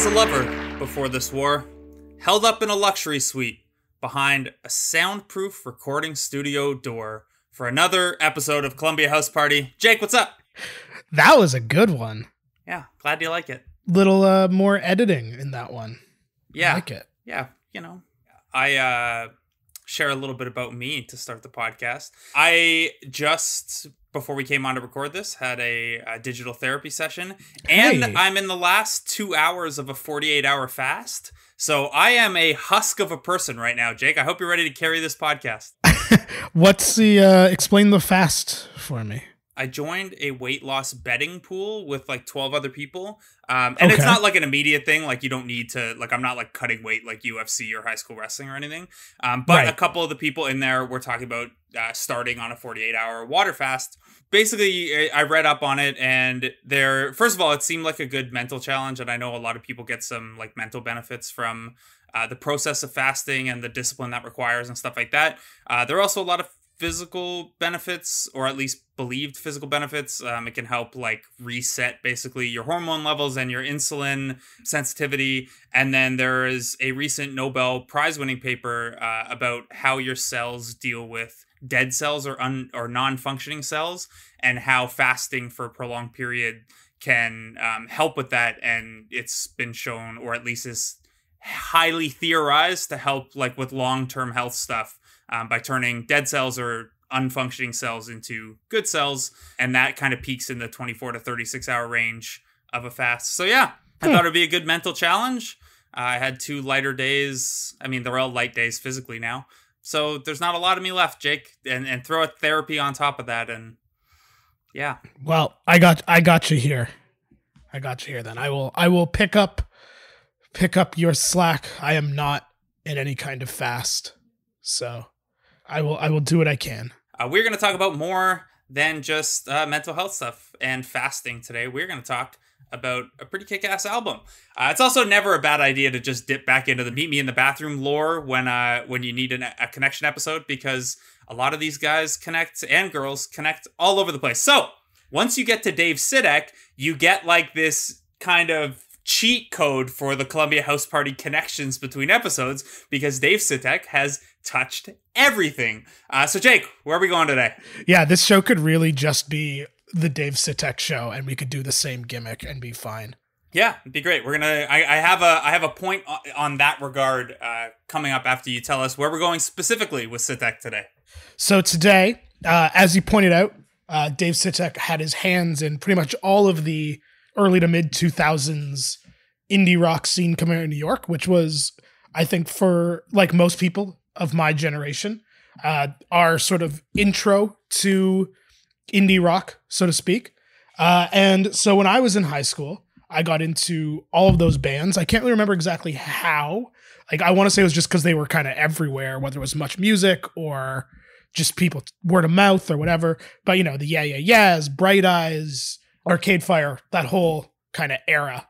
was a lover before this war, held up in a luxury suite behind a soundproof recording studio door for another episode of Columbia House Party. Jake, what's up? That was a good one. Yeah, glad you like it. Little more editing in that one. Yeah. I like it. Yeah, you know, I share a little bit about me to start the podcast. I just, before we came on to record this, had a digital therapy session. And I'm in the last 2 hours of a 48-hour fast. So I am a husk of a person right now, Jake. I hope you're ready to carry this podcast. What's the, explain the fast for me. I joined a weight loss betting pool with like 12 other people. It's not like an immediate thing. Like you don't need to, like, I'm not like cutting weight like UFC or high school wrestling or anything. But a couple of the people in there were talking about starting on a 48-hour water fast. Basically, I read up on it, and first of all, it seemed like a good mental challenge. And I know a lot of people get some like mental benefits from the process of fasting and the discipline that requires and stuff like that. There are also a lot of physical benefits, or at least believed physical benefits. It can help like reset basically your hormone levels and your insulin sensitivity. And then there is a recent Nobel Prize winning paper about how your cells deal with dead cells or non-functioning cells, and how fasting for a prolonged period can help with that. And it's been shown, or at least is highly theorized, to help like with long-term health stuff by turning dead cells or unfunctioning cells into good cells. And that kind of peaks in the 24 to 36 hour range of a fast. So yeah, I thought it'd be a good mental challenge. I had 2 lighter days. I mean, they're all light days physically now. So there's not a lot of me left, Jake, and throw a therapy on top of that. And yeah. Well, I got you here. I got you here then. I will pick up your slack. I am not in any kind of fast. So I will do what I can. We're going to talk about more than just mental health stuff and fasting today. We're going to talk about a pretty kick-ass album. It's also never a bad idea to just dip back into the Meet Me in the Bathroom lore when you need a connection episode, because a lot of these guys connect, and girls connect, all over the place. So once you get to Dave Sitek, you get like this kind of cheat code for the Columbia House Party connections between episodes, because Dave Sitek has touched everything. So Jake, where are we going today? Yeah, this show could really just be the Dave Sitek show, and we could do the same gimmick and be fine. Yeah, it'd be great. We're gonna. I have a point on that regard coming up after you tell us where we're going specifically with Sitek today. So today, as you pointed out, Dave Sitek had his hands in pretty much all of the early to mid 2000s indie rock scene coming out of New York, which was, I think, for like most people of my generation, our sort of intro to indie rock, so to speak. And so when I was in high school, I got into all of those bands. I can't really remember exactly how. Like, I want to say it was just because they were kind of everywhere, whether it was Much Music or just people, word of mouth or whatever. But, you know, the Yeah Yeah Yeahs, Bright Eyes, Arcade Fire, that whole kind of era.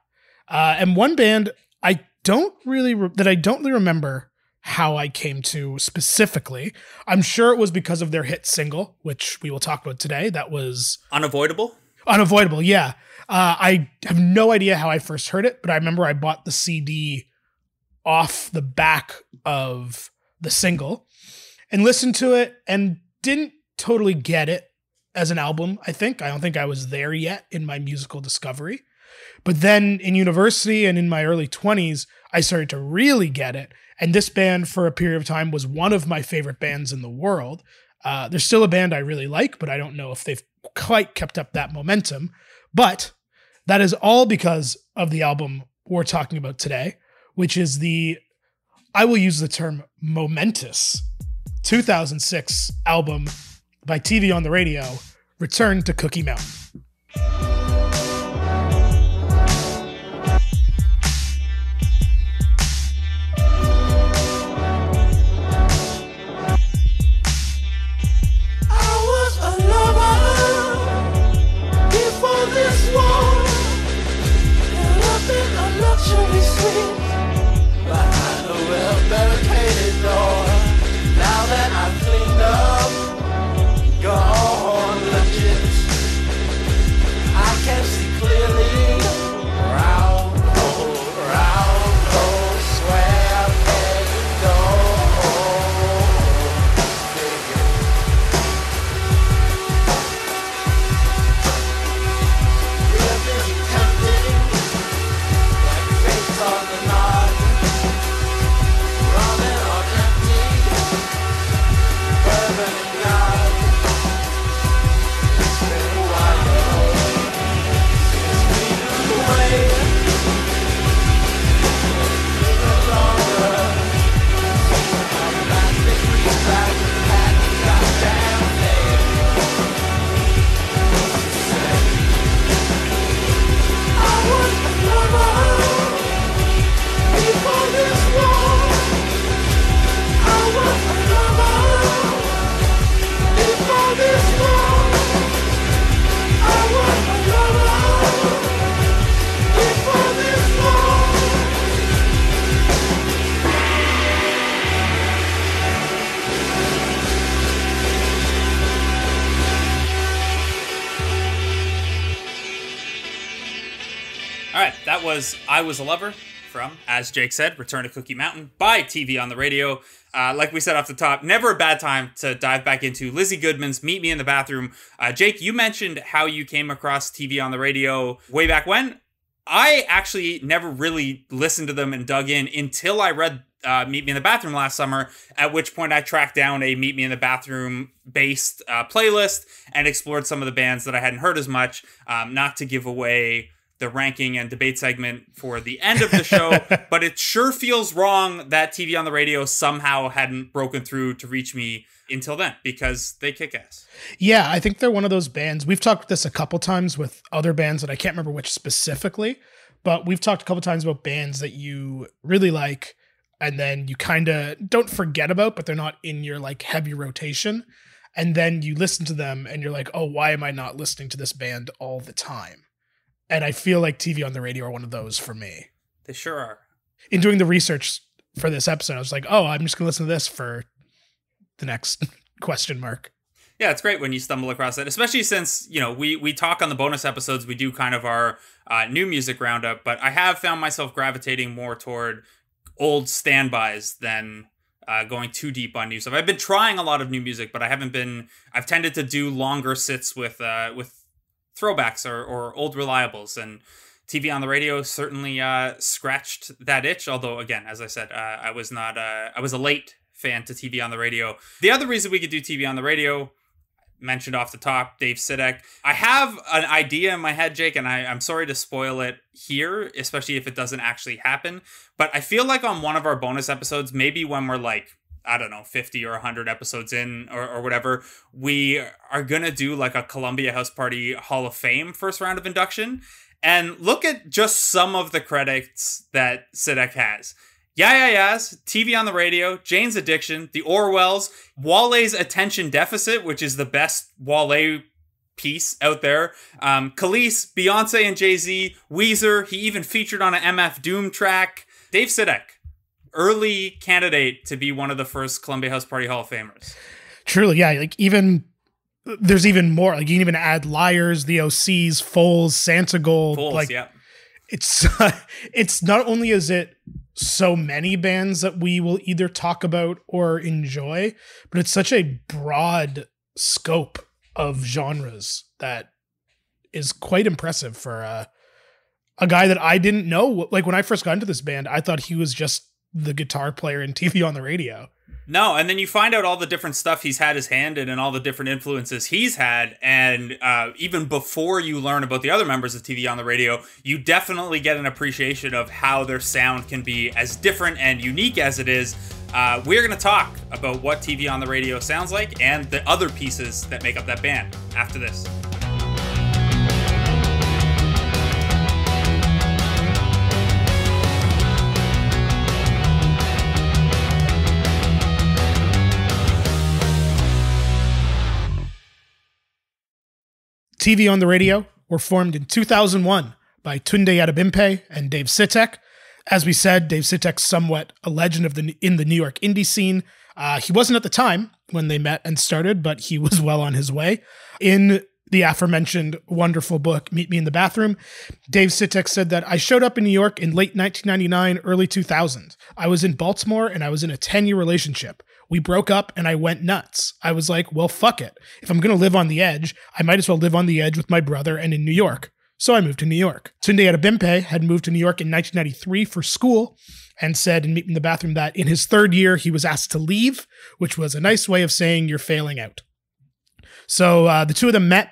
And one band I don't really remember how I came to specifically. I'm sure it was because of their hit single, which we will talk about today. That was Unavoidable. Unavoidable, yeah. I have no idea how I first heard it, but I remember I bought the CD off the back of the single and listened to it and didn't totally get it as an album, I think. I don't think I was there yet in my musical discovery. But then in university and in my early 20s, I started to really get it. And this band, for a period of time, was one of my favorite bands in the world. They're still a band I really like, but I don't know if they've quite kept up that momentum. But that is all because of the album we're talking about today, which is I will use the term momentous 2006 album by TV on the Radio, Return to Cookie Mountain. All right, that was I Was a Lover from, as Jake said, Return to Cookie Mountain by TV on the Radio. Like we said off the top, never a bad time to dive back into Lizzie Goodman's Meet Me in the Bathroom. Jake, you mentioned how you came across TV on the Radio way back when. I actually never really listened to them and dug in until I read Meet Me in the Bathroom last summer, at which point I tracked down a Meet Me in the Bathroom based playlist and explored some of the bands that I hadn't heard as much, not to give away the ranking and debate segment for the end of the show, but it sure feels wrong that TV on the Radio somehow hadn't broken through to reach me until then, because they kick ass. Yeah, I think they're one of those bands. We've talked this a couple times with other bands that I can't remember which specifically, but we've talked a couple times about bands that you really like and then you kind of don't forget about, but they're not in your like heavy rotation. And then you listen to them and you're like, oh, why am I not listening to this band all the time? And I feel like TV on the Radio are one of those for me. They sure are. In doing the research for this episode, I was like, oh, I'm just going to listen to this for the next question mark. Yeah, it's great when you stumble across it, especially since, you know, we talk on the bonus episodes, we do kind of our new music roundup, but I have found myself gravitating more toward old standbys than going too deep on new stuff. I've been trying a lot of new music, but I've tended to do longer sits with throwbacks or old reliables, and TV on the Radio certainly scratched that itch. Although, again, as I said, I was a late fan to TV on the Radio. The other reason we could do TV on the Radio, mentioned off the top, Dave Sitek. I have an idea in my head, Jake, and I'm sorry to spoil it here, especially if it doesn't actually happen. But I feel like on one of our bonus episodes, maybe when we're like, I don't know, 50 or 100 episodes in or whatever, we are going to do like a Columbia House Party Hall of Fame first round of induction and look at just some of the credits that Sitek has. Yeah Yeahs, TV on the Radio, Jane's Addiction, The Orwells, Wale's Attention Deficit, which is the best Wale piece out there, Khalees, Beyonce and Jay-Z, Weezer, he even featured on an MF Doom track. Dave Sitek, early candidate to be one of the first Columbia House Party Hall of Famers. Truly, yeah. Like there's even more. Like you can even add Liars, the OCs, Foles, Santa Gold. Foles, yeah. It's not only is it so many bands that we will either talk about or enjoy, but it's such a broad scope of genres that is quite impressive for a guy that I didn't know. Like when I first got into this band, I thought he was just the guitar player in TV on the Radio. No, and then you find out all the different stuff he's had his hand in and all the different influences he's had. And even before you learn about the other members of TV on the Radio, you definitely get an appreciation of how their sound can be as different and unique as it is. We're going to talk about what TV on the Radio sounds like and the other pieces that make up that band after this. TV on the Radio were formed in 2001 by Tunde Adebimpe and Dave Sitek. As we said, Dave Sitek's somewhat a legend in the New York indie scene. He wasn't at the time when they met and started, but he was well on his way. In the aforementioned wonderful book, Meet Me in the Bathroom, Dave Sitek said that I showed up in New York in late 1999, early 2000. I was in Baltimore and I was in a 10-year relationship. We broke up and I went nuts. I was like, well, fuck it. If I'm going to live on the edge, I might as well live on the edge with my brother and in New York. So I moved to New York. Tunde Adebimpe had moved to New York in 1993 for school and said in Meet Me in the Bathroom that in his third year, he was asked to leave, which was a nice way of saying you're failing out. So the two of them met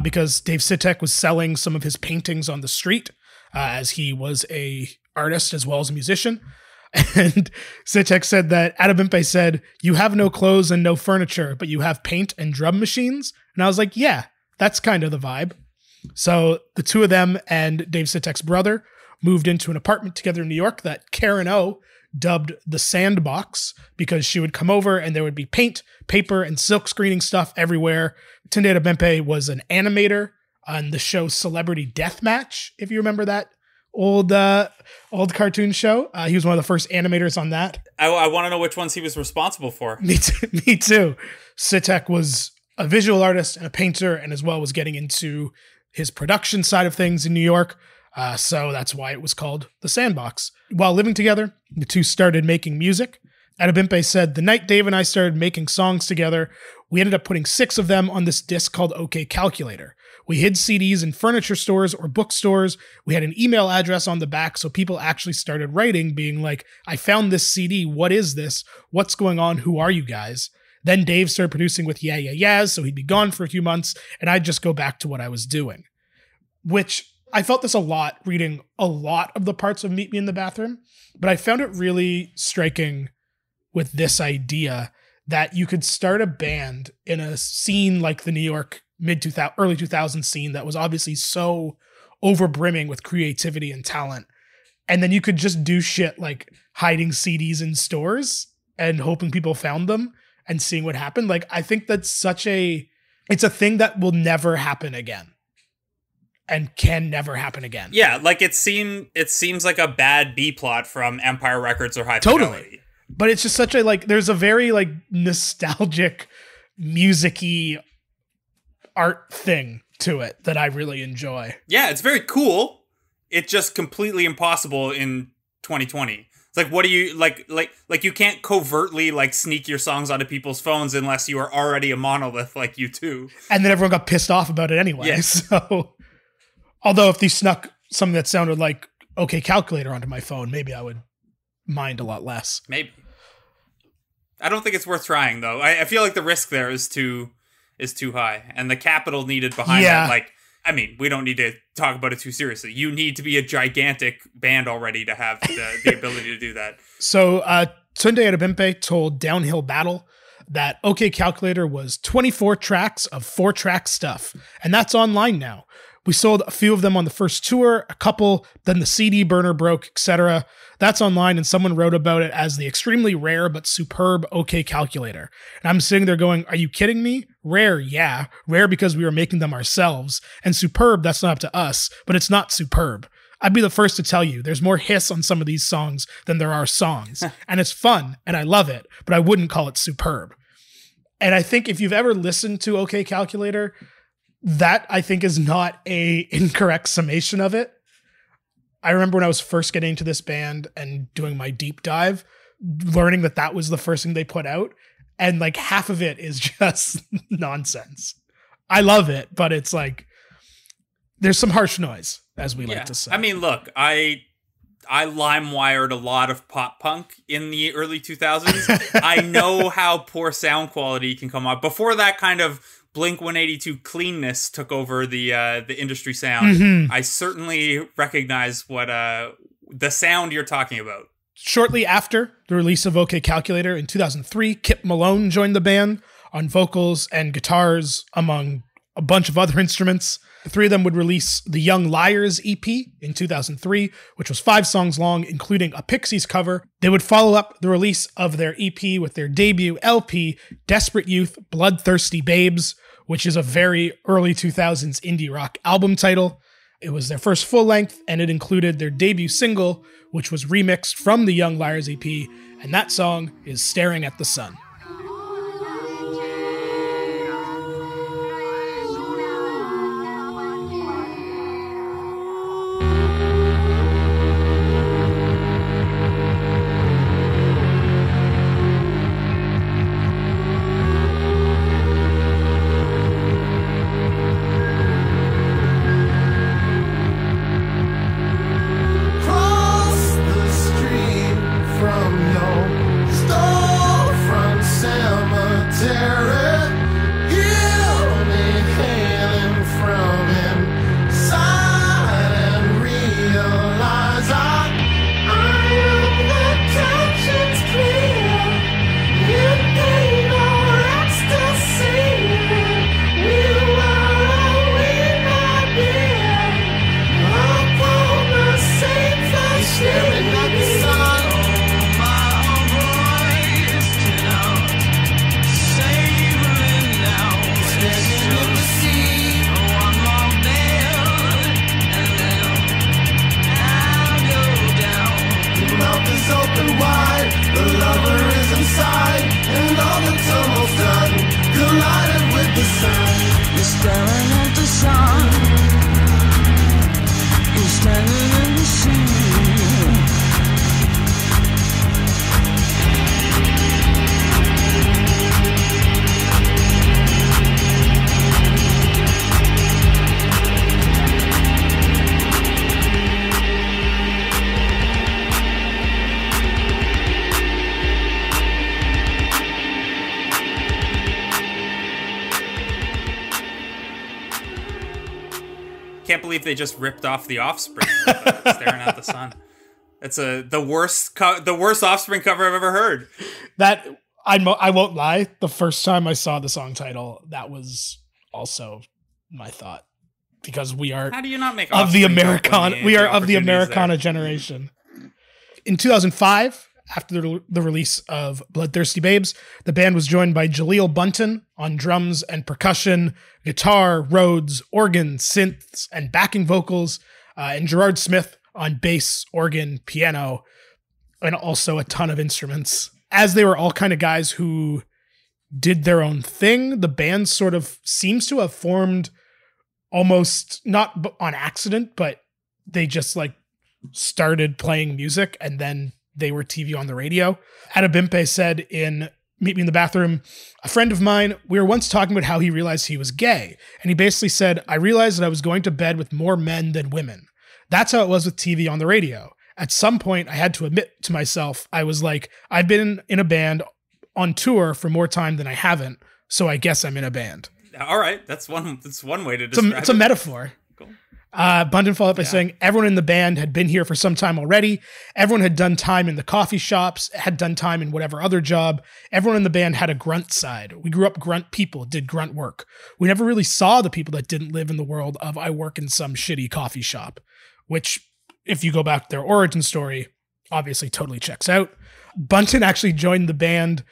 because Dave Sitek was selling some of his paintings on the street as he was a artist as well as a musician. And Sitek said that Adebimpe said, you have no clothes and no furniture, but you have paint and drum machines. And I was like, yeah, that's kind of the vibe. So the two of them and Dave Sitek's brother moved into an apartment together in New York that Karen O dubbed the Sandbox because she would come over and there would be paint, paper, and silk screening stuff everywhere. Tunde Adebimpe was an animator on the show Celebrity Deathmatch, if you remember that old cartoon show. He was one of the first animators on that. I want to know which ones he was responsible for. Me too. Sitek was a visual artist and a painter, and as well was getting into his production side of things in New York. So that's why it was called The Sandbox. While living together, the two started making music. Adebimpe said, the night Dave and I started making songs together, we ended up putting 6 of them on this disc called OK Calculator. We hid CDs in furniture stores or bookstores. We had an email address on the back, so people actually started writing, being like, I found this CD. What is this? What's going on? Who are you guys? Then Dave started producing with Yeah Yeah Yeahs, so he'd be gone for a few months, and I'd just go back to what I was doing. Which, I felt this a lot, reading a lot of the parts of Meet Me in the Bathroom, but I found it really striking with this idea that you could start a band in a scene like the New York early 2000s scene that was obviously so overbrimming with creativity and talent. And then you could just do shit like hiding CDs in stores and hoping people found them and seeing what happened. Like, I think that's it's a thing that will never happen again and can never happen again. Yeah. Like it seems like a bad B plot from Empire Records or High Fidelity. Totally. But it's just such a, like, there's a very, like, nostalgic, music-y art thing to it that I really enjoy. Yeah, it's very cool. It's just completely impossible in 2020. It's like, what do you, like you can't covertly, like, sneak your songs onto people's phones unless you are already a monolith like U2. And then everyone got pissed off about it anyway. Yes. So, although if they snuck something that sounded like OK Calculator onto my phone, maybe I would mind a lot less. Maybe. I don't think it's worth trying, though. I feel like the risk there is too high, and the capital needed behind that. Like, I mean, we don't need to talk about it too seriously. You need to be a gigantic band already to have the ability to do that. So, Tunde Adebimpe told Downhill Battle that OK Calculator was 24 tracks of 4-track stuff, and that's online now. We sold a few of them on the first tour, a couple, then the CD burner broke, etc. That's online, and someone wrote about it as the extremely rare but superb OK Calculator. And I'm sitting there going, are you kidding me? Rare, yeah. Rare because we were making them ourselves. And superb, that's not up to us, but it's not superb. I'd be the first to tell you, there's more hiss on some of these songs than there are songs. And it's fun, and I love it, but I wouldn't call it superb. And I think if you've ever listened to OK Calculator, that, I think, is not a incorrect summation of it. I remember when I was first getting into this band and doing my deep dive, learning that was the first thing they put out. And like half of it is just nonsense. I love it, but it's like, there's some harsh noise, as we like to say. I mean, look, I LimeWired a lot of pop punk in the early 2000s. I know how poor sound quality can come up. Before that kind of Blink-182 cleanness took over the industry sound. Mm-hmm. I certainly recognize what the sound you're talking about. Shortly after the release of OK Calculator in 2003, Kip Malone joined the band on vocals and guitars, among a bunch of other instruments. The three of them would release the Young Liars EP in 2003, which was 5 songs long, including a Pixies cover. They would follow up the release of their EP with their debut LP, Desperate Youth, Bloodthirsty Babes, which is a very early 2000s indie rock album title. It was their first full length, and it included their debut single, which was remixed from the Young Liars EP, and that song is Staring at the Sun. Say can't believe they just ripped off the Offspring staring at the sun. It's the worst Offspring cover I've ever heard. That I won't lie. The first time I saw the song title, that was also my thought, because we are how do you not make of the Americana? We are of the Americana generation. In 2005, after the release of Bloodthirsty Babes, the band was joined by Jaleel Bunton on drums and percussion, guitar, Rhodes, organ, synths, and backing vocals, and Gerard Smith on bass, organ, piano, and also a ton of instruments. As they were all kind of guys who did their own thing, the band sort of seems to have formed almost not on accident, but they just like started playing music and then they were TV on the radio. Adebimpe said in Meet Me in the Bathroom, a friend of mine, we were once talking about how he realized he was gay. And he basically said, I realized that I was going to bed with more men than women. That's how it was with TV on the radio. At some point, I had to admit to myself, I was like, I've been in a band on tour for more time than I haven't, so I guess I'm in a band. All right, that's one way to describe it. It's a metaphor. Cool. Bunton followed up by saying, everyone in the band had been here for some time already. Everyone had done time in the coffee shops, had done time in whatever other job. Everyone in the band had a grunt side. We grew up grunt people, did grunt work. We never really saw the people that didn't live in the world of I work in some shitty coffee shop, which, if you go back to their origin story, obviously totally checks out. Bunton actually joined the band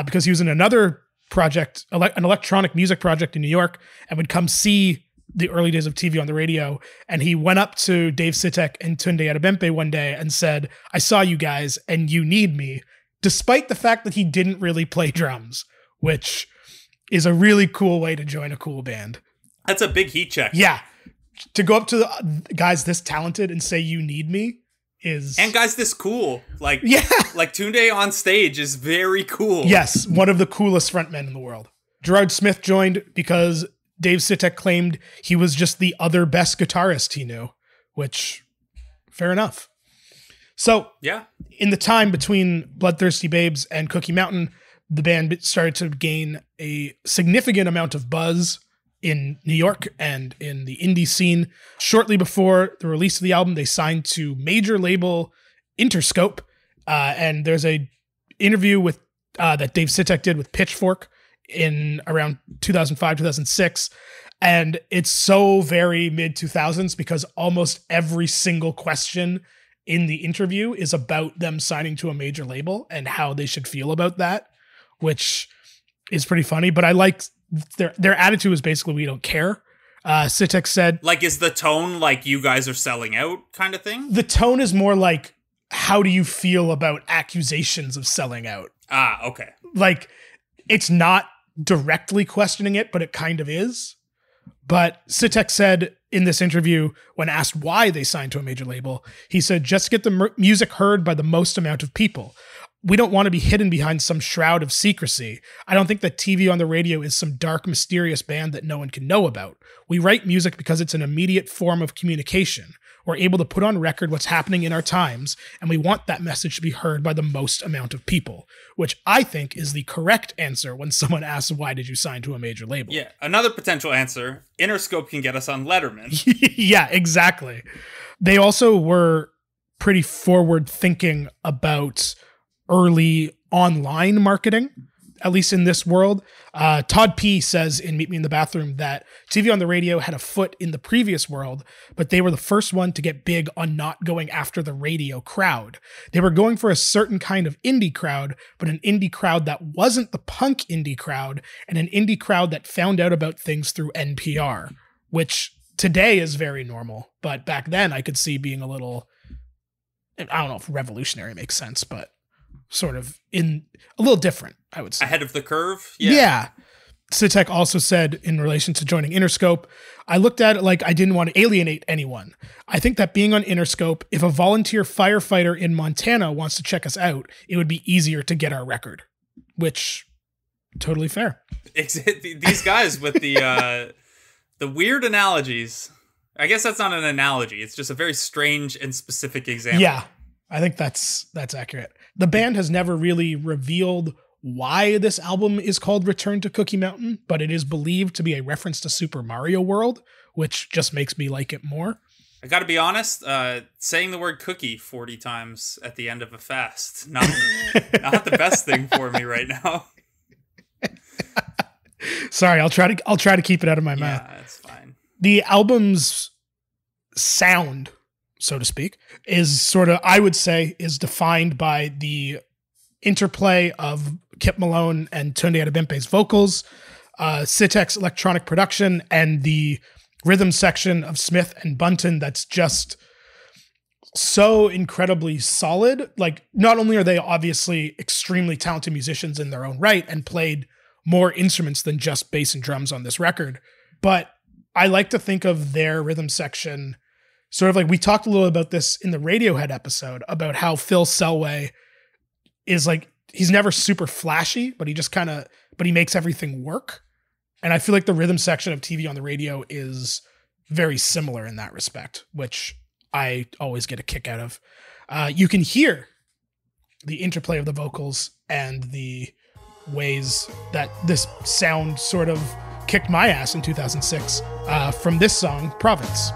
because he was in another project, an electronic music project in New York, and would come see the early days of TV on the radio. And he went up to Dave Sitek and Tunde Adebimpe one day and said, I saw you guys and you need me, despite the fact that he didn't really play drums, which is a really cool way to join a cool band. That's a big heat check. Yeah. To go up to the guys this talented and say you need me is... And guys this cool. Like Tunde on stage is very cool. Yes, one of the coolest frontmen in the world. Gerard Smith joined because Dave Sitek claimed he was just the other best guitarist he knew, which, fair enough. So, yeah, in the time between Bloodthirsty Babes and Cookie Mountain, the band started to gain a significant amount of buzz in New York and in the indie scene. Shortly before the release of the album, they signed to major label Interscope, and there's a interview with that Dave Sitek did with Pitchfork in around 2005, 2006. And it's so very mid-2000s because almost every single question in the interview is about them signing to a major label and how they should feel about that, which is pretty funny. But I like their attitude is basically we don't care. Sitek said... Like, is the tone like you guys are selling out kind of thing? The tone is more like, how do you feel about accusations of selling out? Ah, okay. Like, it's not directly questioning it, but it kind of is. But Sitek said in this interview, when asked why they signed to a major label, he said, just get the music heard by the most amount of people. We don't want to be hidden behind some shroud of secrecy. I don't think that TV on the radio is some dark, mysterious band that no one can know about. We write music because it's an immediate form of communication. We're able to put on record what's happening in our times, and we want that message to be heard by the most amount of people, which I think is the correct answer when someone asks, why did you sign to a major label? Yeah, another potential answer, Interscope can get us on Letterman. Yeah, exactly. They also were pretty forward-thinking about early online marketing, at least in this world. Todd P. says in Meet Me in the Bathroom that TV on the radio had a foot in the previous world, but they were the first one to get big on not going after the radio crowd. They were going for a certain kind of indie crowd, but an indie crowd that wasn't the punk indie crowd, and an indie crowd that found out about things through NPR, which today is very normal, but back then I could see being a little, I don't know if revolutionary makes sense, but sort of in a little different, I would say. Ahead of the curve? Yeah. Sitek also said in relation to joining Interscope, I looked at it like I didn't want to alienate anyone. I think that being on Interscope, if a volunteer firefighter in Montana wants to check us out, it would be easier to get our record, which totally fair. These guys with the weird analogies. I guess that's not an analogy. It's just a very strange and specific example. Yeah. I think that's accurate. The band has never really revealed why this album is called Return to Cookie Mountain, but it is believed to be a reference to Super Mario World, which just makes me like it more. I gotta be honest, saying the word cookie 40 times at the end of a fast, not the best thing for me right now. Sorry, I'll try to keep it out of my mouth. Yeah, that's fine. The album's sound, so to speak, is sort of, I would say, is defined by the interplay of Kip Malone and Tunde Adebimpe's vocals, Sitek's electronic production, and the rhythm section of Smith and Bunton that's just so incredibly solid. Like, not only are they obviously extremely talented musicians in their own right and played more instruments than just bass and drums on this record, but I like to think of their rhythm section sort of like, we talked a little about this in the Radiohead episode about how Phil Selway is like, he's never super flashy, but he makes everything work. And I feel like the rhythm section of TV on the Radio is very similar in that respect, which I always get a kick out of. You can hear the interplay of the vocals and the ways that this sound sort of kicked my ass in 2006 from this song, Province.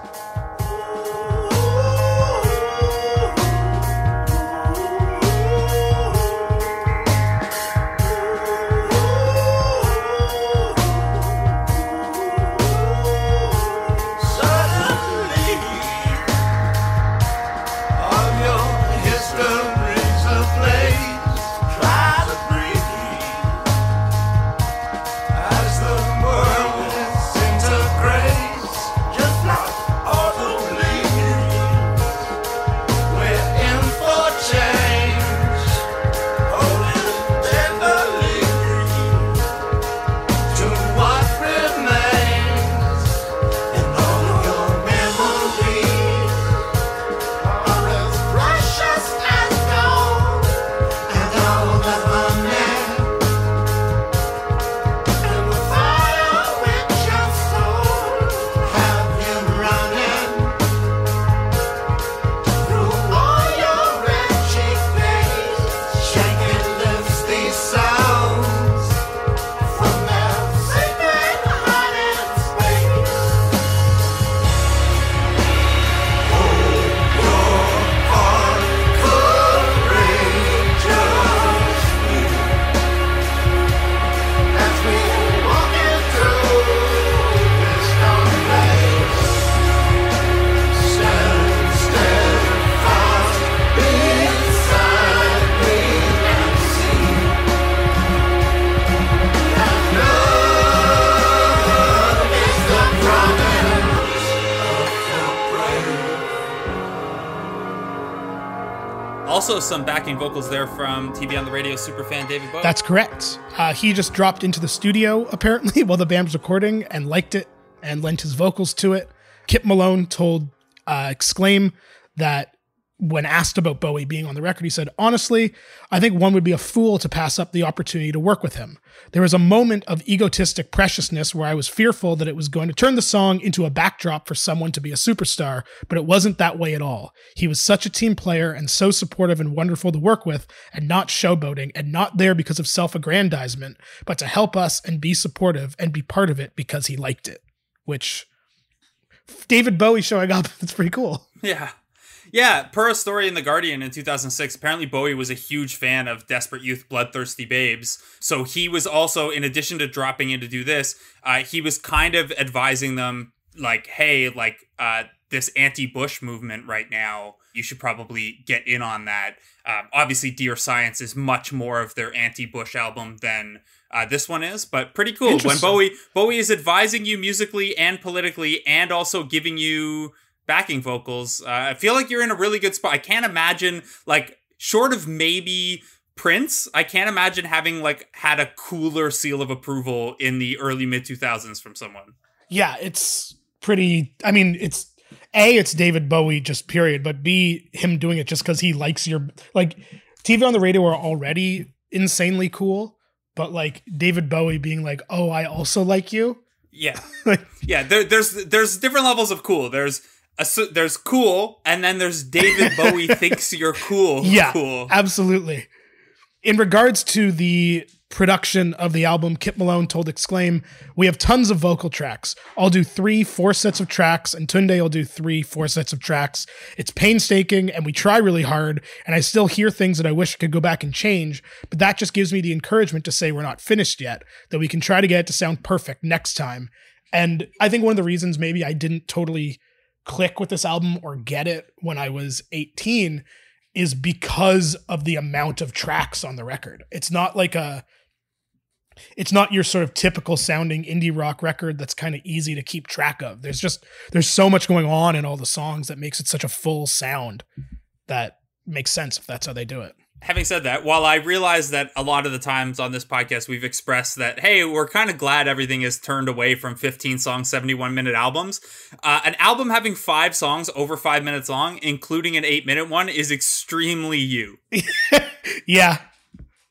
Also, some backing vocals there from TV on the Radio superfan David Bowie. That's correct. He just dropped into the studio, apparently, while the band was recording and liked it and lent his vocals to it. Kip Malone told Exclaim that when asked about Bowie being on the record, he said, "Honestly, I think one would be a fool to pass up the opportunity to work with him. There was a moment of egotistic preciousness where I was fearful that it was going to turn the song into a backdrop for someone to be a superstar, but it wasn't that way at all. He was such a team player and so supportive and wonderful to work with, and not showboating and not there because of self-aggrandizement, but to help us and be supportive and be part of it because he liked it." Which, David Bowie showing up, it's pretty cool. Yeah. Yeah, per a story in The Guardian in 2006, apparently Bowie was a huge fan of Desperate Youth Bloodthirsty Babes. So he was also, in addition to dropping in to do this, he was kind of advising them, like, hey, like, this anti-Bush movement right now, you should probably get in on that. Obviously, Dear Science is much more of their anti-Bush album than this one is, but pretty cool. When Bowie is advising you musically and politically and also giving you backing vocals, I feel like you're in a really good spot. I can't imagine, like, short of maybe Prince, I can't imagine having, like, had a cooler seal of approval in the early mid-2000s from someone. Yeah, it's pretty, I mean, it's A, it's David Bowie, just period, but B, him doing it just because he likes your, like, TV on the Radio are already insanely cool, but, like, David Bowie being like, oh, I also like you? Yeah. Yeah, there's different levels of cool. There's cool, and then there's David Bowie thinks you're cool. Yeah, cool. Absolutely. In regards to the production of the album, Kip Malone told Exclaim, "We have tons of vocal tracks. I'll do 3-4 sets of tracks, and Tunde will do 3-4 sets of tracks. It's painstaking, and we try really hard, and I still hear things that I wish I could go back and change, but that just gives me the encouragement to say we're not finished yet, that we can try to get it to sound perfect next time." And I think one of the reasons maybe I didn't totally click with this album or get it when I was 18 is because of the amount of tracks on the record. It's not your sort of typical sounding indie rock record that's kind of easy to keep track of. There's so much going on in all the songs that makes it such a full sound that makes sense if that's how they do it. Having said that, while I realize that a lot of the times on this podcast we've expressed that, hey, we're kind of glad everything is turned away from 15-song, 71-minute albums, an album having 5 songs over 5 minutes long, including an 8-minute one, is extremely you. Yeah,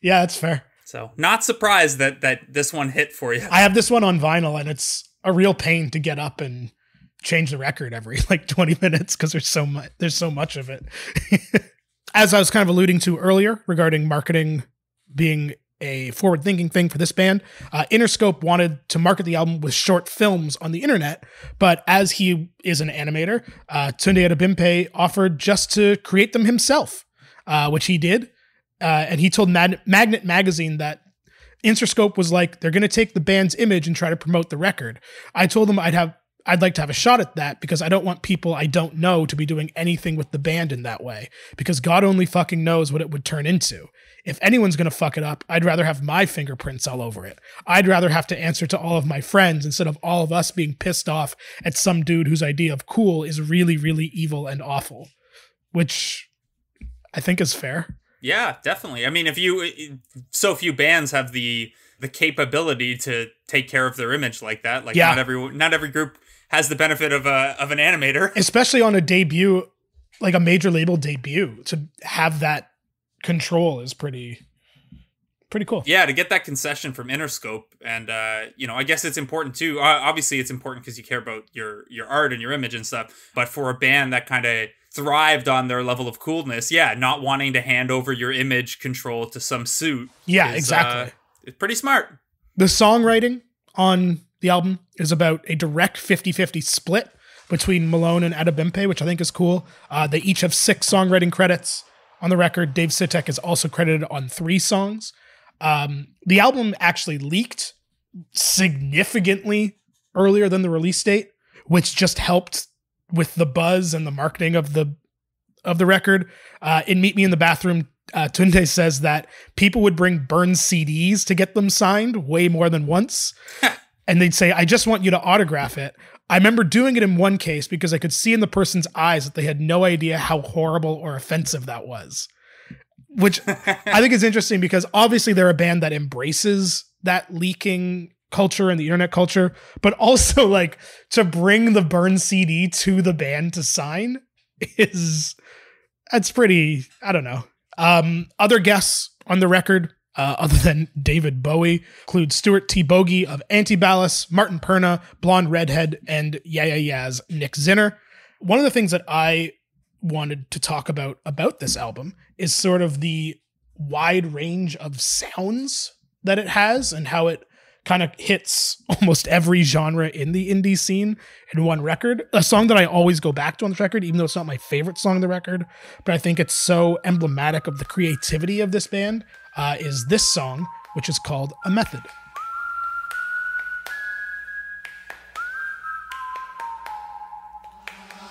that's fair. So not surprised that this one hit for you. I have this one on vinyl, and it's a real pain to get up and change the record every 20 minutes because there's so much of it. As I was kind of alluding to earlier regarding marketing being a forward-thinking thing for this band, Interscope wanted to market the album with short films on the internet, but as he is an animator, Tunde Adebimpe offered just to create them himself, which he did. And he told Magnet Magazine that Interscope was like, they're going to take the band's image and try to promote the record. I told him I'd like to have a shot at that because I don't want people I don't know to be doing anything with the band in that way, because God only fucking knows what it would turn into. If anyone's going to fuck it up, I'd rather have my fingerprints all over it. I'd rather have to answer to all of my friends instead of all of us being pissed off at some dude whose idea of cool is really, really evil and awful, which I think is fair. Yeah, definitely. I mean, so few bands have the capability to take care of their image like that. Like, not every group has the benefit of an animator, especially on a debut, like a major label debut. To have that control is pretty cool. Yeah, to get that concession from Interscope, and I guess it's important too. Obviously, it's important because you care about your art and your image and stuff. But for a band that kind of thrived on their level of coolness, not wanting to hand over your image control to some suit. Yeah, exactly. It's pretty smart. The songwriting on the album is about a direct 50-50 split between Malone and Adebimpe, which I think is cool. They each have 6 songwriting credits on the record. Dave Sitek is also credited on 3 songs. The album actually leaked significantly earlier than the release date, which just helped with the buzz and the marketing of the record. In Meet Me in the Bathroom, Tunde says that people would bring burned CDs to get them signed way more than once. And they'd say, "I just want you to autograph it." I remember doing it in one case because I could see in the person's eyes that they had no idea how horrible or offensive that was. Which I think is interesting because obviously they're a band that embraces that leaking culture and the internet culture, but also like to bring the burned CD to the band to sign that's pretty, I don't know. Other guests on the record, other than David Bowie, include Stuart T. Bogey of Antiballast, Martin Perna, Blonde Redhead, and Yeah Yeah Yeah's Nick Zinner. One of the things that I wanted to talk about this album is sort of the wide range of sounds that it has and how it kind of hits almost every genre in the indie scene in one record. A song that I always go back to on this record, even though it's not my favorite song on the record, but I think it's so emblematic of the creativity of this band, is this song, which is called A Method.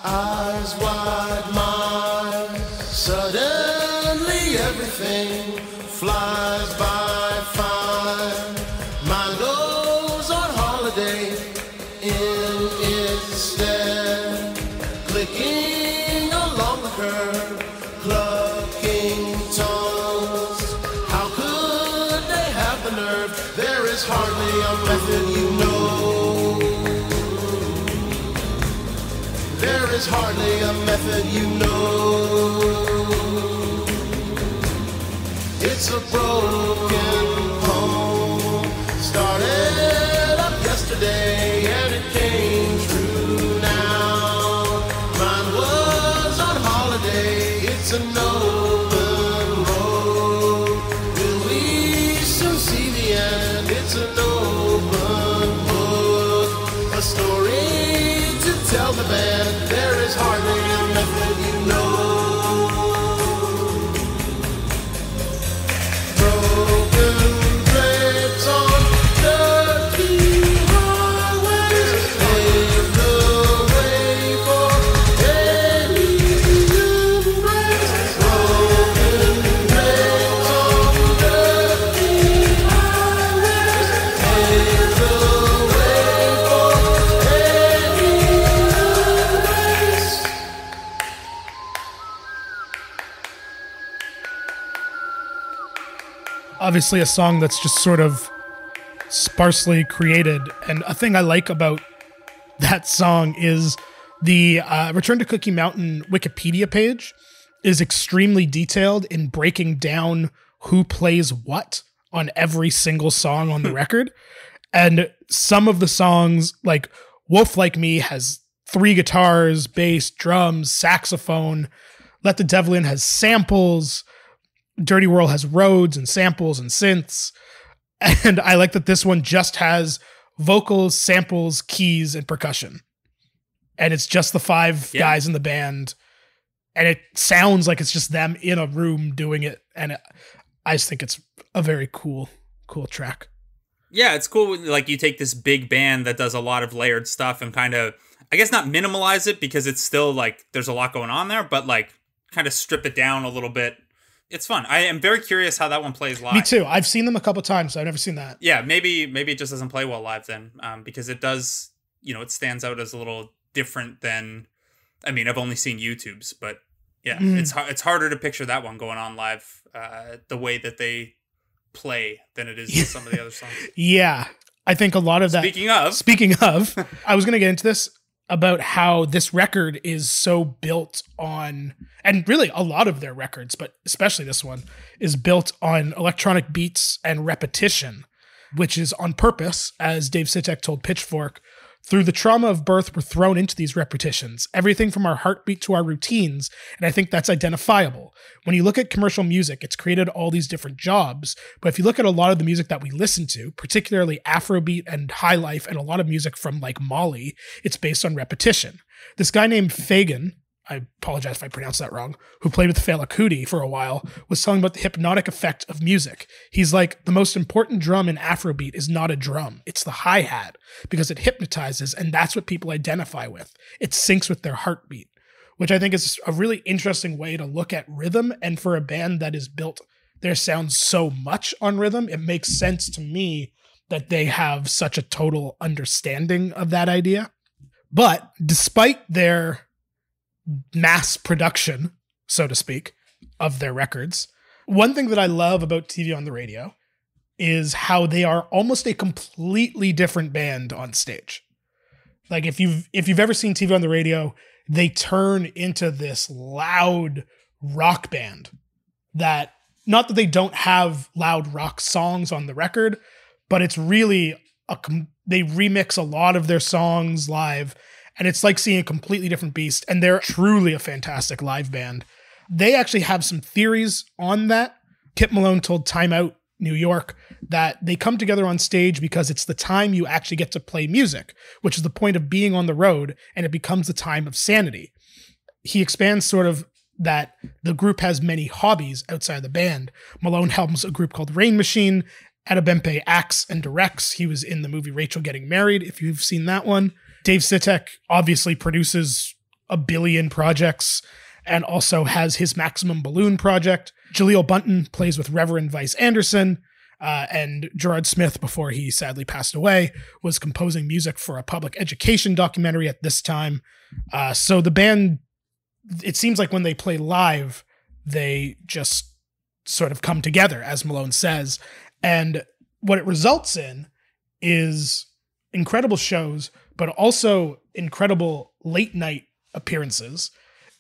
Eyes wide, mind, suddenly everything flies by fine. Mind goes on holiday in its stead, clicking along the curb, clucking tongues. How could they have the nerve? There is hardly a method, you know. There is hardly a method, you know. It's a broken poem, started up yesterday and it came true now. Mine was on holiday, it's an open road. Will we soon see the tell the band there is hardly a method you know. Broken threads on dirty highways pave the way for any human race. Broken threads on dirty highways pave the way for any human race. Obviously a song that's just sort of sparsely created. And a thing I like about that song is the Return to Cookie Mountain Wikipedia page is extremely detailed in breaking down who plays what on every single song on the record. And some of the songs, like Wolf Like Me has 3 guitars, bass, drums, saxophone. Let the Devil In has samples. Dirty World has Rhodes and samples and synths. And I like that this one just has vocals, samples, keys, and percussion. And it's just the 5 guys in the band. And it sounds like it's just them in a room doing it. And I just think it's a very cool track. Yeah, it's cool. Like, you take this big band that does a lot of layered stuff and kind of, I guess not minimalize it because it's still like there's a lot going on there, but like kind of strip it down a little bit. It's fun. I am very curious how that one plays live. Me too. I've seen them a couple times. So I've never seen that. Yeah, maybe it just doesn't play well live then, because it does, it stands out as a little different than, I mean, I've only seen YouTube's, but yeah, it's harder to picture that one going on live the way that they play than it is with some of the other songs. Yeah, I think a lot of that. Speaking of, I was going to get into this about how this record is so built on, and really a lot of their records, but especially this one, is built on electronic beats and repetition, which is on purpose, as Dave Sitek told Pitchfork. Through the trauma of birth, we're thrown into these repetitions, everything from our heartbeat to our routines, and I think that's identifiable. When you look at commercial music, it's created all these different jobs, but if you look at a lot of the music that we listen to, particularly Afrobeat and High Life and a lot of music from like Mali, it's based on repetition. This guy named Fagan, I apologize if I pronounced that wrong, who played with Fela Kuti for a while, was telling about the hypnotic effect of music. He's like, the most important drum in Afrobeat is not a drum, it's the hi-hat, because it hypnotizes, and that's what people identify with. It syncs with their heartbeat, which I think is a really interesting way to look at rhythm, and for a band that is built their sound so much on rhythm, it makes sense to me that they have such a total understanding of that idea. But despite their mass production, so to speak, of their records, one thing that I love about TV on the Radio is how they are almost a completely different band on stage. Like if you've ever seen TV on the Radio, they turn into this loud rock band that, not that they don't have loud rock songs on the record, but it's really they remix a lot of their songs live. And it's like seeing a completely different beast. And they're truly a fantastic live band. They actually have some theories on that. Kip Malone told Time Out New York that they come together on stage because it's the time you actually get to play music, which is the point of being on the road, and it becomes the time of sanity. He expands sort of that the group has many hobbies outside the band. Malone helms a group called Rain Machine. Adebempe acts and directs. He was in the movie Rachel Getting Married, if you've seen that one. Dave Sitek obviously produces a billion projects and also has his Maximum Balloon project. Jaleel Bunton plays with Reverend Vice Anderson, and Gerard Smith, before he sadly passed away, was composing music for a public education documentary at this time. So the band, it seems like when they play live, they just sort of come together, as Malone says. And what it results in is incredible shows, but also incredible late night appearances,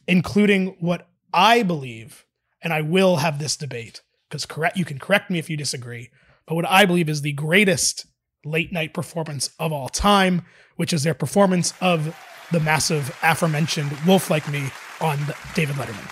including what I believe, and I will have this debate, because you can correct me if you disagree, but what I believe is the greatest late night performance of all time, which is their performance of the massive aforementioned Wolf Like Me on David Letterman.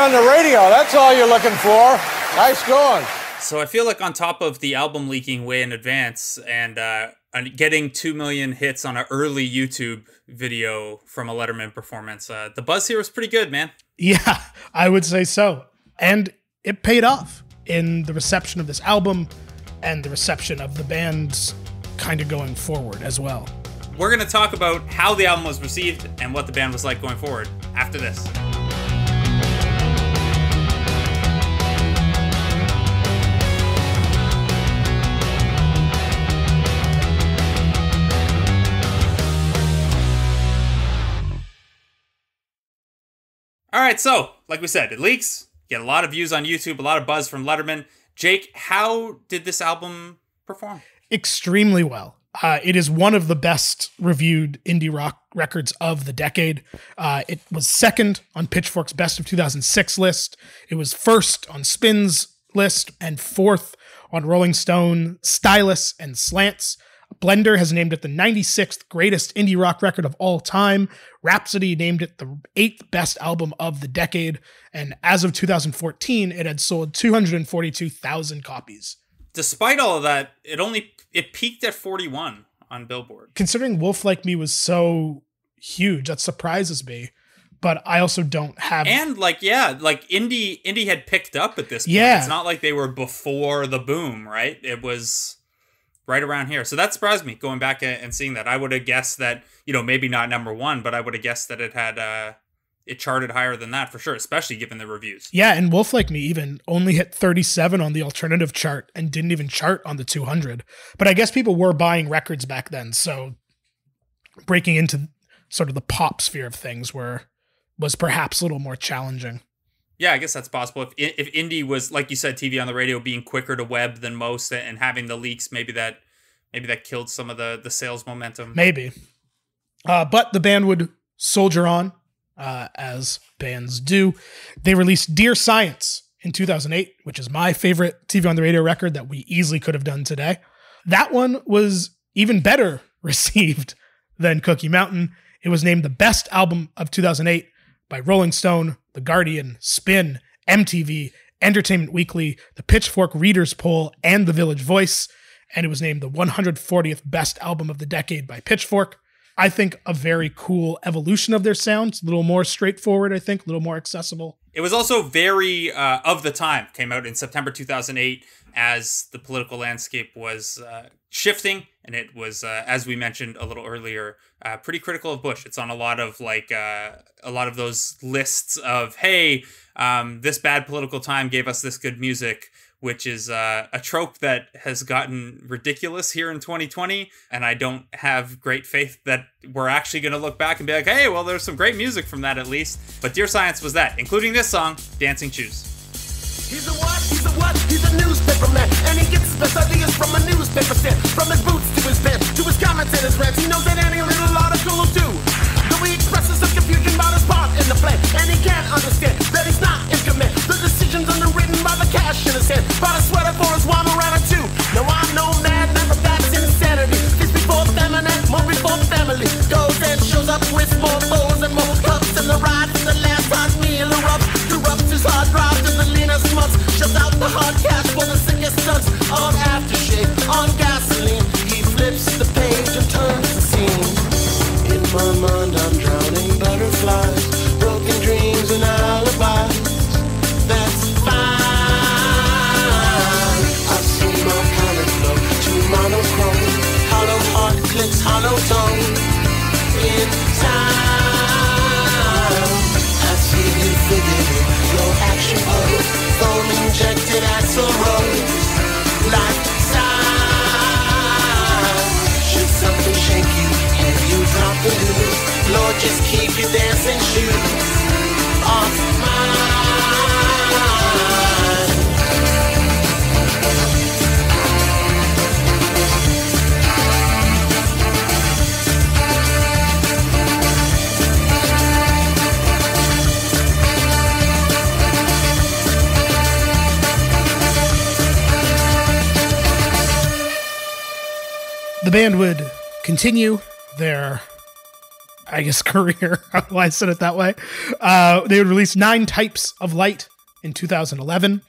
on the radio. That's all you're looking for. Nice going. So I feel like on top of the album leaking way in advance and getting 2 million hits on an early YouTube video from a Letterman performance, the buzz here was pretty good, man. Yeah, I would say so. And it paid off in the reception of this album and the reception of the band's kind of going forward as well. We're going to talk about how the album was received and what the band was like going forward after this. All right, so like we said, it leaks, get a lot of views on YouTube, a lot of buzz from Letterman. Jake, how did this album perform? Extremely well. It is one of the best reviewed indie rock records of the decade. It was second on Pitchfork's Best of 2006 list. It was first on Spin's list and fourth on Rolling Stone Stylus and Slants. Blender has named it the 96th greatest indie rock record of all time. Rhapsody named it the 8th best album of the decade. And as of 2014, it had sold 242,000 copies. Despite all of that, it peaked at 41 on Billboard. Considering Wolf Like Me was so huge, that surprises me. But I also don't have... And indie had picked up at this point. Yeah. It's not like they were before the boom, right? It was right around here. So that surprised me, going back and seeing that. I would have guessed that, maybe not number one, but I would have guessed that it had... it charted higher than that for sure, especially given the reviews. Yeah, and Wolf Like Me even only hit 37 on the alternative chart and didn't even chart on the 200. But I guess people were buying records back then, so breaking into sort of the pop sphere of things was perhaps a little more challenging. Yeah, I guess that's possible. If indie was, like you said, TV on the radio being quicker to web than most and having the leaks, maybe that killed some of the sales momentum. Maybe. But the band would soldier on. As bands do. They released Dear Science in 2008, which is my favorite TV on the radio record that we easily could have done today. That one was even better received than Cookie Mountain. It was named the best album of 2008 by Rolling Stone, The Guardian, Spin, MTV, Entertainment Weekly, the Pitchfork Readers Poll, and The Village Voice. And it was named the 140th best album of the decade by Pitchfork. I think a very cool evolution of their sound. A little more straightforward, I think, a little more accessible. It was also very of the time. Came out in September 2008 as the political landscape was shifting. And it was, as we mentioned a little earlier, pretty critical of Bush. It's on a lot of those lists of, hey, this bad political time gave us this good music, which is a trope that has gotten ridiculous here in 2020. And I don't have great faith that we're actually going to look back and be like, hey, well, there's some great music from that at least. But Dear Science was that, including this song, Dancing Shoes. He's a what? He's a what? He's a newspaper man. And he gets his best ideas from a newspaper stand. From his boots to his pants, to his comments and his rants. He knows that any little article will do. Though he expresses some confusion about his part in the plan. And he can't understand that he's not in command. The decision's underwritten by the cash in his hand. By the sweater for his one around or two. No, I'm no madman, but that's insanity. Feast before feminine, more before family. Goes and shows up with more foes and more cups. And the ride for the last hot meal erupts his hard drive to the leanest months. Shuts out the hard cash for the sickest stunts. On aftershave, on gasoline. He flips the page and turns the scene. In my mind I'm drowning butterflies, broken dreams and alibis. That's fine. I've seen my palette flow to monochrome. Hollow heart clicks hollow tone. In time I see you figured in your action pose. Foam injected axle rolls. Like sign. Should something shake you and you drop the news, Lord, just keep your dancing shoes off mine. The band would continue their I guess, career. Why I said it that way. They would release 9 Types of Light in 2011,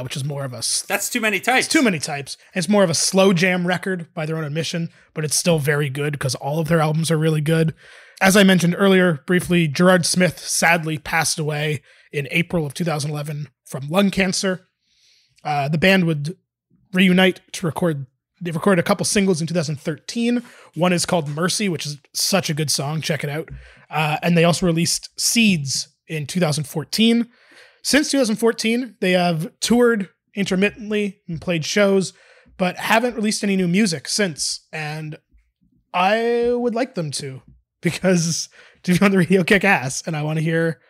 which is more of a... That's too many types. It's too many types. It's more of a slow jam record by their own admission, but it's still very good because all of their albums are really good. As I mentioned earlier, briefly, Gerard Smith sadly passed away in April of 2011 from lung cancer. The band would reunite to record. They recorded a couple singles in 2013. One is called Mercy, which is such a good song. Check it out. And they also released Seeds in 2014. Since 2014, they have toured intermittently and played shows, but haven't released any new music since. And I would like them to, because TV on the Radio kick ass, and I want to hear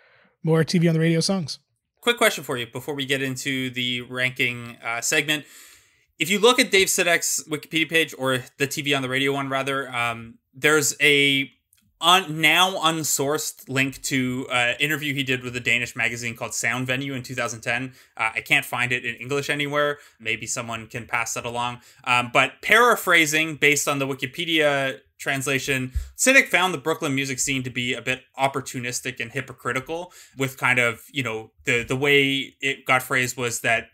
more TV on the Radio songs. Quick question for you before we get into the ranking segment. If you look at Dave Sitek's Wikipedia page, or the TV on the Radio one rather, there's a now unsourced link to an interview he did with a Danish magazine called Sound Venue in 2010. I can't find it in English anywhere. Maybe someone can pass that along. But paraphrasing based on the Wikipedia translation, Sitek found the Brooklyn music scene to be a bit opportunistic and hypocritical, with kind of, the way it got phrased was that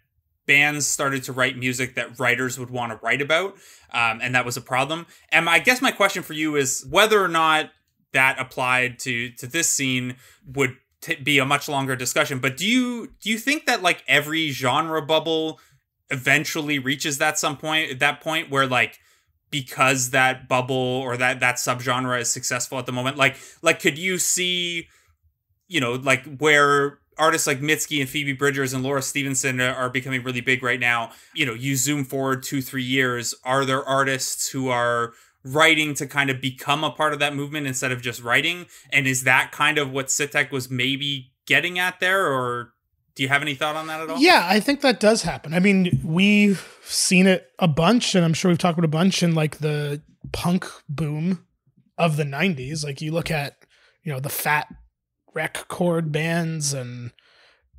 bands started to write music that writers would want to write about. And that was a problem. And I guess my question for you is whether or not that applied to this scene would be a much longer discussion. But do you think that like every genre bubble eventually reaches that point where like, because that bubble or that subgenre is successful at the moment, like could you see, like where artists like Mitski and Phoebe Bridgers and Laura Stevenson are becoming really big right now? You zoom forward 2-3 years, are there artists who are writing to kind of become a part of that movement instead of just writing? And is that kind of what Sitek was maybe getting at there, or do you have any thought on that at all? Yeah, I think that does happen. I mean, we've seen it a bunch, and I'm sure we've talked about a bunch in like the punk boom of the 90s. Like you look at, the fat rec chord bands, and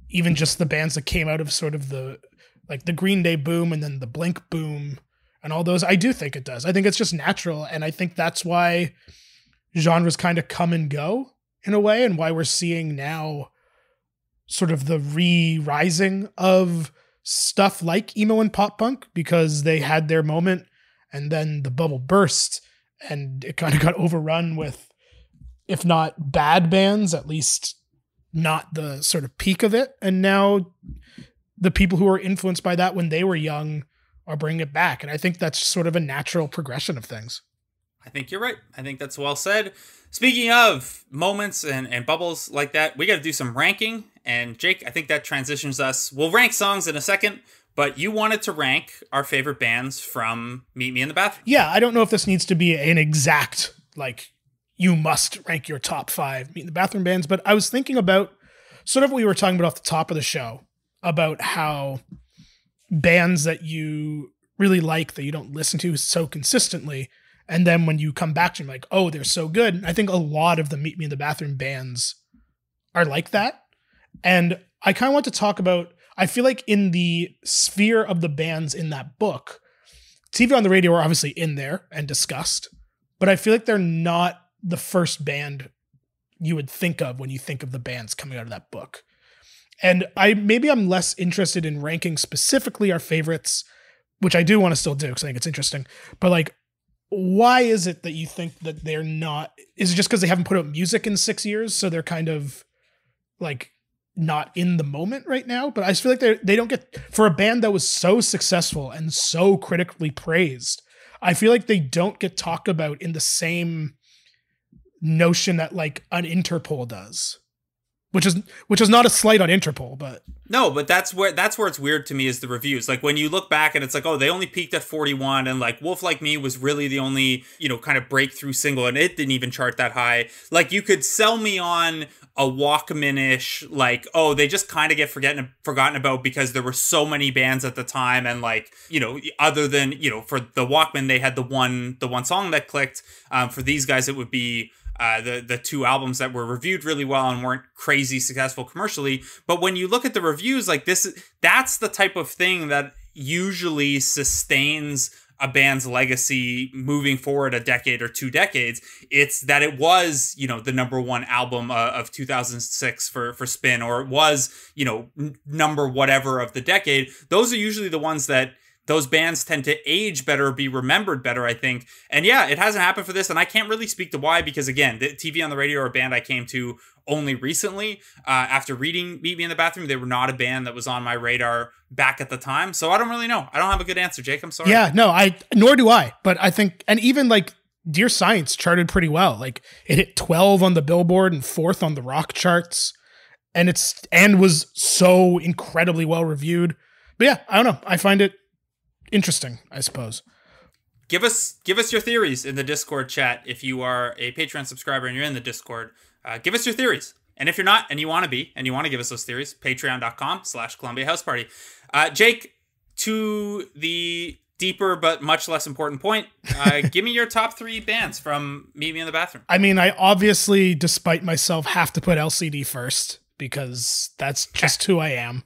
even just the bands that came out of sort of the Green Day boom and then the Blink boom and all those. I do think it does. I think it's just natural. And I think that's why genres kind of come and go in a way, and why we're seeing now sort of the re-rising of stuff like emo and pop punk, because they had their moment and then the bubble burst and it kind of got overrun with, if not bad bands, at least not the sort of peak of it. And now the people who were influenced by that when they were young are bringing it back. And I think that's sort of a natural progression of things. I think you're right. I think that's well said. Speaking of moments and bubbles like that, we got to do some ranking. And Jake, I think that transitions us. We'll rank songs in a second, but you wanted to rank our favorite bands from Meet Me in the Bathroom. Yeah, I don't know if this needs to be an exact, like, you must rank your top 5 Meet in the Bathroom bands, but I was thinking about sort of what we were talking about off the top of the show, about how bands that you really like that you don't listen to so consistently, and then when you come back to them, like, oh, they're so good. I think a lot of the Meet Me in the Bathroom bands are like that. And I kind of want to talk about, I feel like in the sphere of the bands in that book, TV on the Radio are obviously in there and discussed, but I feel like they're not the first band you would think of when you think of the bands coming out of that book. And I'm less interested in ranking specifically our favorites, which I do want to still do because I think it's interesting. But like, why is it that you think that they're not? Is it just because they haven't put out music in 6 years, so they're kind of like not in the moment right now? But I just feel like they don't get, for a band that was so successful and so critically praised, I feel like they don't get talked about in the same notion that like an Interpol does. Which is not a slight on Interpol, but no, but that's where it's weird to me is the reviews. Like when you look back and it's like, oh, they only peaked at 41, and like Wolf Like Me was really the only, kind of breakthrough single, and it didn't even chart that high. Like you could sell me on a Walkman-ish, like, oh, they just kind of get forgotten about because there were so many bands at the time, and like, other than, for the Walkman, they had the one song that clicked. For these guys, it would be the 2 albums that were reviewed really well and weren't crazy successful commercially. But when you look at the reviews, like that's the type of thing that usually sustains a band's legacy moving forward a decade or 2 decades. It's that it was, you know, the number one album of 2006 for Spin, or it was, you know, number whatever of the decade. Those are usually the ones that those bands tend to age better, be remembered better, I think. And yeah, it hasn't happened for this, and I can't really speak to why, because again, the TV on the Radio are a band I came to only recently. After reading Meet Me in the Bathroom, they were not a band that was on my radar back at the time. So I don't really know. I don't have a good answer, Jake. I'm sorry. Yeah, no, nor do I. But I think, and even like Dear Science charted pretty well. Like it hit 12 on the Billboard and 4th on the rock charts, and was so incredibly well reviewed. But yeah, I don't know. I find it interesting, I suppose. Give us your theories in the Discord chat. If you are a Patreon subscriber and you're in the Discord, give us your theories. And if you're not, and you want to be, and you want to give us those theories, patreon.com/Columbia House Party. Jake, to the deeper but much less important point, give me your top 3 bands from Meet Me in the Bathroom. I mean, I obviously, despite myself, have to put LCD first, because that's just who I am.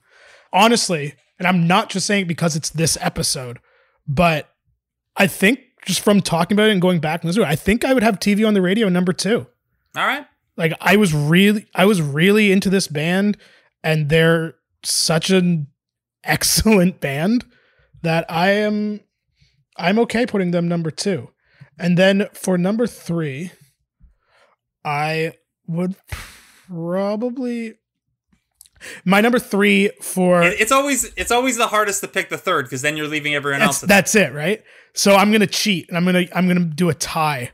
Honestly, and I'm not just saying it because it's this episode, but I think just from talking about it and going back and listening, I think I would have TV on the Radio number 2. All right. Like I was really into this band, and they're such an excellent band that I'm okay putting them number 2. And then for number 3, I would probably, my number 3 for, it's always the hardest to pick the third, because then you're leaving everyone else. That's it, right? So I'm gonna cheat, and I'm gonna do a tie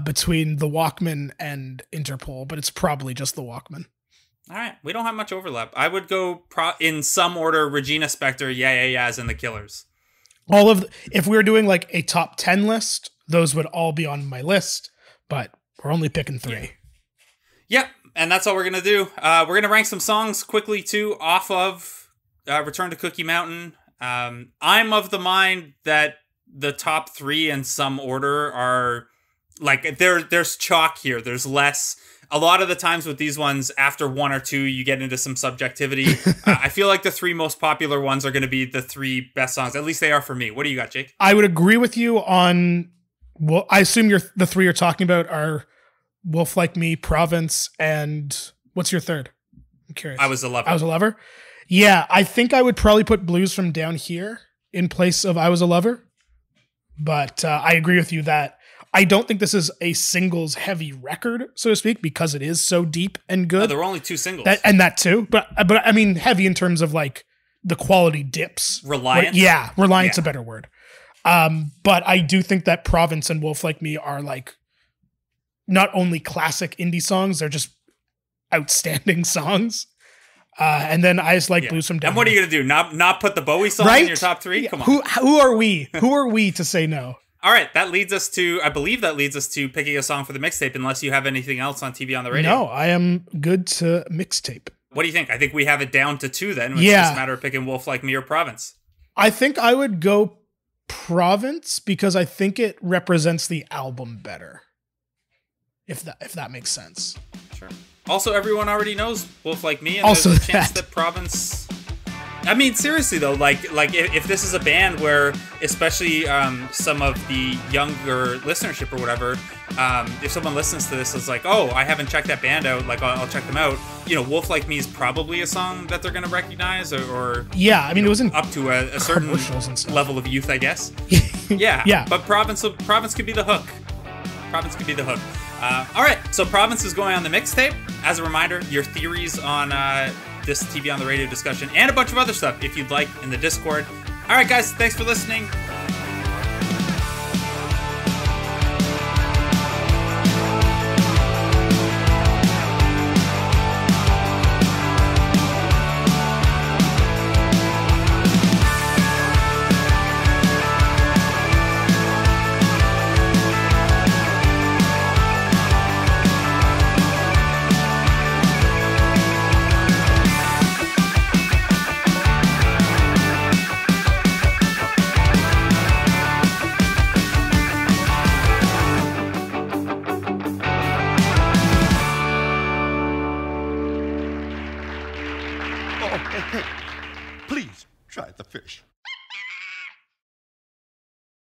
between the Walkman and Interpol, but it's probably just the Walkman. All right, we don't have much overlap. I would go in some order: Regina Spektor, Yeah Yeah Yeahs, and the Killers. If we were doing like a top 10 list, those would all be on my list, but we're only picking 3. Yep. And that's all we're going to do. We're going to rank some songs quickly, too, off of Return to Cookie Mountain. I'm of the mind that the top 3 in some order are, like, there's chalk here. There's less. A lot of the times with these ones, after 1 or 2, you get into some subjectivity. I feel like the 3 most popular ones are going to be the 3 best songs. At least they are for me. What do you got, Jake? I would agree with you on, well, I assume the 3 you're talking about are Wolf Like Me, Province, and what's your third? I'm curious. I Was a Lover. I Was a Lover? Yeah, I think I would probably put Blues from Down Here in place of I Was a Lover. But I agree with you that I don't think this is a singles heavy record, so to speak, because it is so deep and good. No, there were only 2 singles. That too. But I mean heavy in terms of like the quality dips. Reliant? Reliant's a better word. But I do think that Province and Wolf Like Me are like not only classic indie songs, they're just outstanding songs. And then I Just Like Blues from Down. And what are you going to do? Not put the Bowie song in your top 3? Come on. Who are we? Who are we to say no? All right. I believe that leads us to picking a song for the mixtape, unless you have anything else on TV on the Radio. No, I am good to mixtape. What do you think? I think we have it down to 2 then. It's just a matter of picking Wolf Like Me or Province. I think I would go Province, because I think it represents the album better. If that makes sense. Sure. Also, everyone already knows Wolf Like Me, and also there's a chance that Province. I mean, seriously though, like if this is a band where, especially some of the younger listenership or whatever, if someone listens to this, is like, oh, I haven't checked that band out, like I'll check them out. You know, Wolf Like Me is probably a song that they're gonna recognize, or yeah, I mean, it wasn't up to a certain level of youth, I guess. Yeah. But Province could be the hook. Province could be the hook. All right, so Province is going on the mixtape. As a reminder, your theories on this TV on the Radio discussion and a bunch of other stuff, if you'd like, in the Discord. All right, guys, thanks for listening.